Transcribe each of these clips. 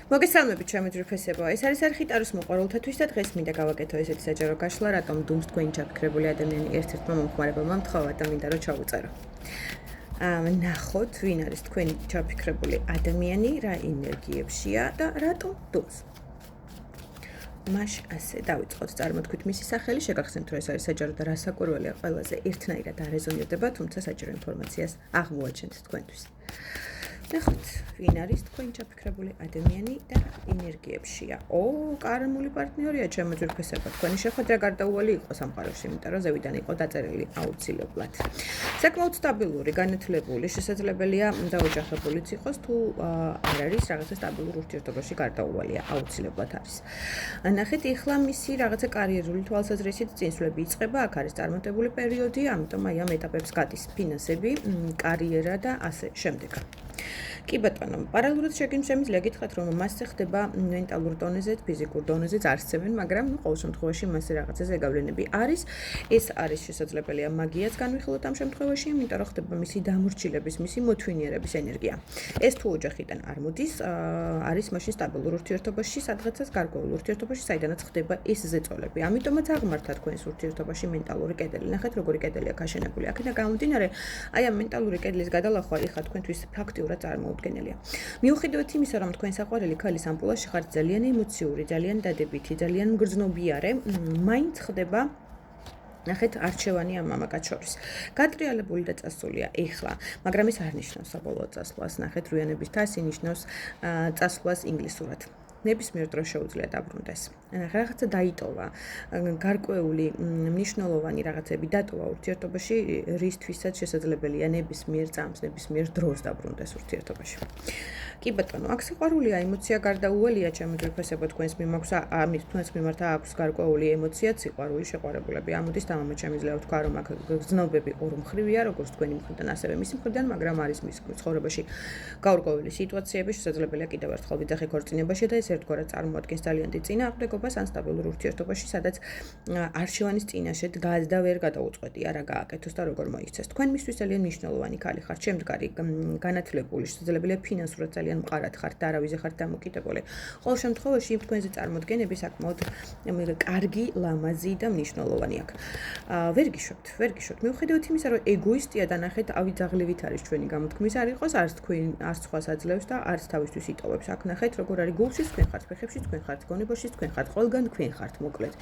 მოგესალმებით ჩემი ძვირფესებო. ეს არის არხიტაროს მოყვარულთათვის და დღეს მინდა გავაკეთო ესეთი საჯარო გაშლა, რატომ დუმს თქვენი ჩაფიქრებული ადამიანი ერთ-ერთმა მომხმარებელმა მთხოვა და მინდა რომ ჩავუწერო. ნახოთ, ვინ არის თქვენი ჩაფიქრებული ადამიანი, რა ენერგიებშია და რატომ დუმს. მაშ ასე დავიწყოთ წარმოთქვით მისი სახელი, შეგახსენებთ რომ ეს არის საჯარო და რასაკვირველია ყველაზე ერთნაირად არეზონირდება, თუმცა საჯარო ინფორმაციას აღმოაჩენთ თქვენთვის. ნახოთ, ვინ არის თქვენი ჩაფიქრებული ადამიანი და ენერგიებშია. კარმული პარტნიორია ჩემო ძვირფესებო. თქვენი შეხვედრა გარდაუვალი იყო სამყაროში, იმიტომ რომ ზევიდან იყო დაწერილი აუცილებლად. საკმაოდ სტაბილური, განათლებული, შესაძლებელია დაოჯახებულიც იყოს, თუ არ არის რაღაცა სტაბილურ ურთიერთობაში გარდაუვალია, აუცილებლად არის. ნახეთ, ეხლა მისი რაღაცა კარიერული თვალსაზრისით წინსვლები იწყება, აქ არის წარმატებული პერიოდი, ამიტომ აი ამ ეტაპებს გადის ფინანსები, კარიერა და ასე შემდეგ. კი ბატონო, პარალელურად შეგვიძლია გითხრათ, რომ მასზე ხდება მენტალურ დონეზე, ფიზიკურ დონეზე არცემენ, მაგრამ ყოველ შემთხვევაში მასზე რაღაცა ზეგავლენები არის. ეს არის შესაძლებელია მაგიაც განვიხილოთ ამ შემთხვევაში, იმიტომ რომ ხდება მისი დამორჩილების, მისი მოთვინიერების ენერგია. ეს თუ ოჯახიდან არ მოდის, არის მაშინ სტაბილურ ურთიერთობაში, სადღაცაც გარკვეულ ურთიერთობაში, საიდანაც ხდება ეს ზეწოლები. ამიტომაც აღმართა თქვენს ურთიერთობაში მენტალური კედელი. ნახეთ, როგორი კედელია გაშენებული. აქედან გამომდინარე, აი ამ მენტალური კედლის გადალახვა ეხლა თქვენთვის ფაქტიურად წარმოუდგენელია. მიუხედავად იმისა, რომ თქვენ საყვარელი ქალის ამპულაში ხართ ძალიან ემოციური, ძალიან დადებითი, ძალიან მგრძნობიარე, მაინც ხდება ნახეთ არჩევანი ამ მამაკაც შორის. გატრიალებული და წასულია ეხლა, მაგრამ ეს არ ნიშნავს საბოლოო წასვლას. ნახეთ, რუიანების თასი ნიშნავს წასვლას ინგლისურად. ნებისმიერ დროს შეუძლია დაბრუნდეს. რაღაცა დაიტოვა, გარკვეული მნიშვნელოვანი რაღაცები დატოვა ურთიერთობაში, რისთვისაც შესაძლებელია ნებისმიერ წამს, ნებისმიერ დროს დაბრუნდეს ურთიერთობაში. კი ბატონო, აქ სიყვარულია, ემოცია გარდაუვალია ჩემო ძვირფესებო, თქვენს მიმართ აქვს გარკვეული ემოცია, სიყვარული, შეყვარებულები. ამოდის თამამად შემიძლია ვთქვა, რომ აქ გრძნობები ორმხრივია, როგორც თქვენი მხრიდან, ასევე მისი მხრიდან, მაგრამ არის მის ცხოვრებაში გაურკვეველი სიტუაციები, შესაძლებელია კიდევ ერთხელ ვიძახი ქორწინებაში და ეს ერთგვარად წარმოადგენს ძალიან დიდ წინააღმდეგობას ან სტაბილურ ურთიერთობაში, სადაც არჩევანის წინაშე დგას და ვერ გადაუწყვეტია რა გააკეთოს და როგორ მოიქცეს. თქვენ მისთვის ძალიან მნიშვნელოვანი ქალი ხართ, შემდგარი, განათლებული, შესაძლებელია ფინანსურად ძალიან მყარად ხართ და არავიზე ხართ დამოკიდებული. ყოველ შემთხვევაში თქვენზე წარმოდგენები საკმაოდ კარგი, ლამაზი და მნიშვნელოვანი აქვს. ვერ გიშვებთ. მიუხედავად იმისა, რომ ეგოისტია და ნახეთ, ავიძაღლივით არის ჩვენი გამოთქმის არ იყოს, არც სხვას აძლევს და არც თავისთვის იტოვებს. აქ ნახეთ, როგორ არის გულში, თქვენ ხართ ფეხებში, თქვენ ხართ გონებაში, თქვენ ხართ ყველგან, თქვენ ხართ მოკლედ.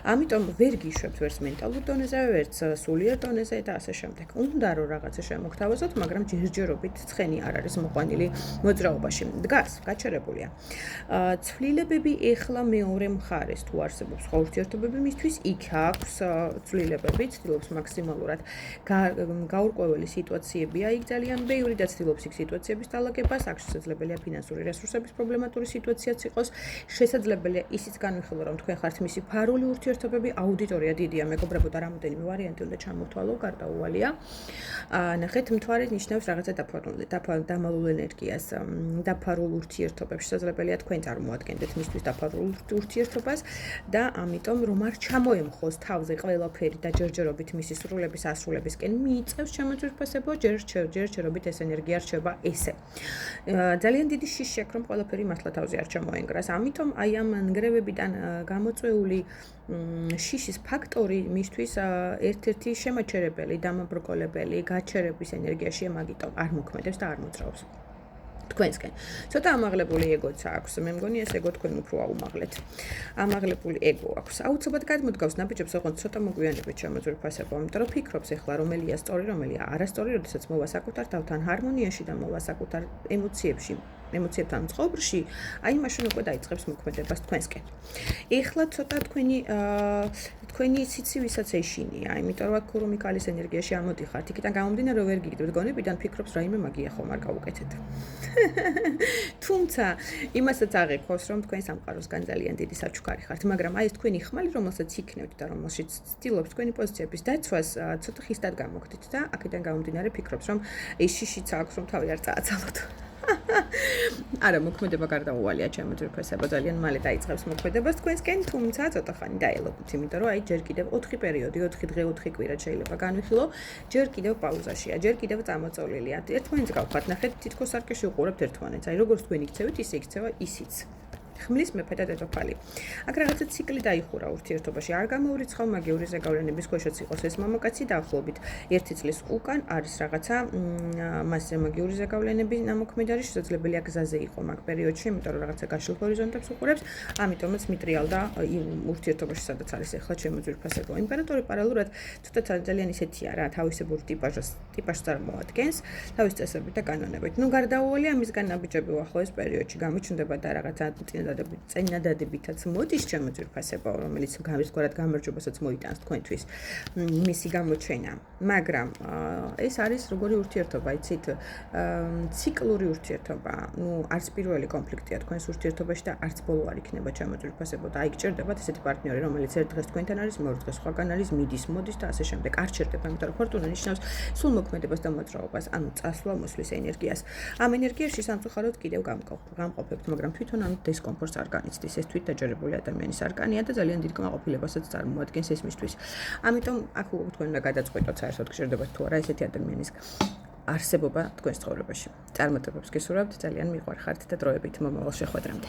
ამიტომ ვერ გიშვებთ ვერც მენტალურ დონეზე, ვერც სულიერ დონეზე და ასე შემდეგ. უნდა რომ რაღაცა შემოგთავაზოთ, მაგრამ ჯერჯერობით ცხენი არ არის მოყვანილი მოძრაობაში. დგას, გაჩერებულია. ცვლილებები ეხლა მეორე მხარეს თუ არსებობს სხვა ურთიერთობები მისთვის, იქ აქვს ცვლილებები, ცდილობს მაქსიმალურად გაურკვეველი სიტუაციებია, იქ ძალიან ბევრი და ცდილობს იქ სიტუაციების დალაგებას, აქ შესაძლებელია ფინანსური რესურსების პრობლემატური სიტუაციაც იყოს, შესაძლებელია ისიც განვიხილო, რომ თქვენ ხართ მისი ფარული ურთიერთობები, აუდიტორია დიდია, მეგობრებო და რამოდენიმე ვარიანტი უნდა ჩამოთვალო, გარდაუვალია. ნახეთ, მთვარე ნიშნავს რაღაცა დამალულ ენერგიას, დაფარულ ურთიერთობებს, შესაძლებელია თქვენ წარმოადგენდეთ მისთვის დაფარულ ურთიერთობას და ამიტომ რომ არ ჩამოემხოს თავზე ყველაფერი და ჯერჯერობით მისი სრულების ასრულებისკენ მიიწევს ჩემო ძვირფესებო, ჯერჯერობით ეს ენერგია რჩება ესე. ძალიან დიდი შიში აქვს, რომ ყველაფერი მართლა თავზე არ ჩამოენგრას. ამიტომ აი ამ ნგრევებიდან გამოწვეული შიშის ფაქტორი მისთვის ერთ-ერთი შემაჩერებელი, დამაბრკოლებელი, გაჩერების ენერგიაში ამიტომ არ მოქმედებს და არ მოძრაობს. თქვენსკენ. ცოტა ამაღლებული ეგოც აქვს. მე მგონი ეს ეგო თქვენ უფრო აუმაღლეთ. ამაღლებული ეგო აქვს. აუცილებლად გადმოდგავს ნაბიჯებს, ოღონდ ცოტა მოგვიანებით ჩემო ძვირფესებო, იმიტომ რომ ფიქრობს ეხლა რომელია სწორი, რომელია არასწორი, როდესაც მოვა საკუთარ თავთან ჰარმონიაში და მოვა საკუთარ ემოციებთან მწყობრში, აი მაშინ უკვე დაიწყებს მოქმედებას თქვენსკენ. ეხლა ცოტა თქვენი სიცივისაც ეშინია, იმიტომ რომ აქ ქურუმი ქალის ენერგიაში ამოდიხართ. იქიდან გამომდინარე, რომ ვერ გიგდებთ გონებიდან, ფიქრობს რაიმე მაგია ხომ არ გავუკეთეთ. თუმცა იმასაც აღიქოს, რომ თქვენ სამყაროსგან ძალიან დიდი საჩუქარი ხართ, მაგრამ აი ეს თქვენი ხმალი, რომელსაც იქნევთ და რომელშიც ცდილობს თქვენი პოზიციების დაცვას, ცოტა ხისტად გამოგდით და აქედან გამომდინარე ფიქრობს, რომ ეს შიშიც აქვს, რომ თავი არ წააცალოთ. არა, მოქმედება გარდაუვალია ჩემო ძვირფასებო, ძალიან მალე დაიწყებს მოქმედებას თქვენსკენ, თუმცა ცოტა ხანი დაელოდოთ, იმიტომ რომ აი ჯერ კიდევ 4 პერიოდი, 4 დღე, 4 კვირა შეიძლება განვიხილო, ჯერ კიდევ პაუზაშია, ჯერ კიდევ წამოწოლილია. ერთმანეთს გავხართ, ნახეთ, თითქოს არ შეუყურებთ ერთმანეთს. აი როგორც თქვენ იქცევით, ისე იქცევა ისიც. ხმლის მეფე და დედოფალი. აქ რაღაცა ციკლი დაიხურა ურთიერთობაში. არ გამოურიცხავ მაგიური ზეგავლენების ქვეშაც იყოს ეს მამაკაცი დაახლოებით 1 წლის უკან არის რაღაცა მასზე მაგიური ზეგავლენები ნამოქმედი არის შესაძლებელია გზაზე იყო მაგ პერიოდში, იმიტომ რომ რაღაცა გაშლილ ჰორიზონტებს უყურებს, ამიტომაც მიტრიალდა ურთიერთობაში სადაც არის ახლა ჩემო ძვირფასებო. იმპერატორი პარალელურად ცოტა ძალიან ისეთია რა, თავისებური ტიპაჟს წარმოადგენს, თავის წესებით და კანონებით. ნუ გარდაუვალია მისგან ნაბიჯები უახლოეს პერიოდში გამოჩნდება და რაღაცა წინადადებითაც მოდის ჩემო ძვირფასებო, რომელიც გამისგვარად გამარჯვებასაც მოიტანს თქვენთვის მისი გამოჩენა. მაგრამ ეს არის როგორი ურთიერთობა, იცით? ციკლური ურთიერთობა. ნუ არც პირველი კონფლიქტია თქვენს ურთიერთობაში და არც ბოლო არ იქნება ჩემო ძვირფასებო და აი გჭირდებათ ესეთი პარტნიორი, რომელიც ერთ დღეს თქვენთან არის, მეორე დღეს სხვაგან არის, მიდის, მოდის და ასე შემდეგ. არ ჩერდება, იმიტომ რომ ფორტუნა ნიშნავს სულ მოქმედებას და მოძრაობას, ანუ წასვლა მოსვლის ენერგიას. ამ ენერგიაში სამწუხაროდ კიდევ გამყოფებთ, მაგრამ თვითონ ამ დისკომფორტს არ განიცდის. ეს თვით დაჯერებული ადამიანის არკანია და ძალიან დიდ კმაყოფილებასაც წარმოადგენს ეს მისთვის. ამიტომ აქ თქვენ უნდა გადაწყვეტოთ საერთოდ გჭირდებათ თუ არა ესეთი ადამიანის არსებობა თქვენს ცხოვრებაში. წარმატებებს გისურვებთ, ძალიან მიყვარხართ და დროებით მომავალ შეხვედრამდე.